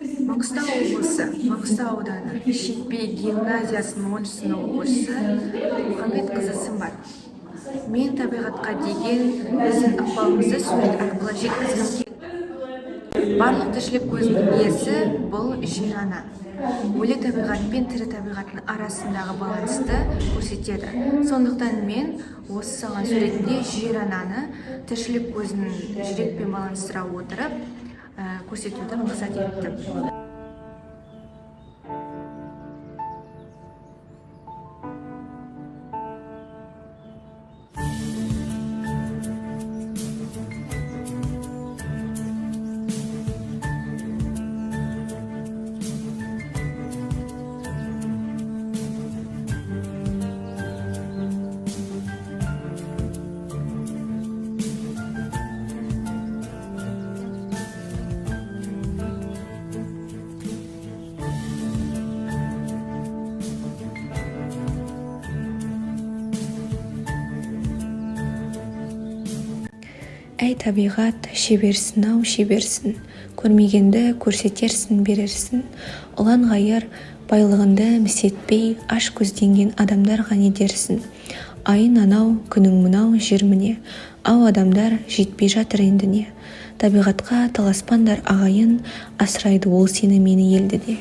Маңғыстау облысы, Маңғыстау ауданы, Шетпе гимназиясының 10 сынып оқушысы Мұхаммедқызы Сымбат. Мен табиғатқа деген біздің ықпалымызды сурет арқылы жеткізгім келді. Барлық тіршілік көзінің иесі бұл жер ана. Өлі табиғат пен тірі табиғаттың арасындағы балансты көрсетеді. Сондықтан мен осы салған суретінде жер ананы тіршілік көзін жүрекпен байланыстыра отырып көрсетуді мақсат еттім. Әй табиғат, шеберсін-ау, шеберсін, көрмегенді көрсетерсін, берерсін, ұлан ғайыр байлығынды міс-етпей, аш көзденген адамдарға не дерсін. Айын анау, күнің мынау, жер міне, ау адамдар жетпей жатыр енді не. Табиғатқа таласпандар ағайын, асырайды ол сені мені елді де.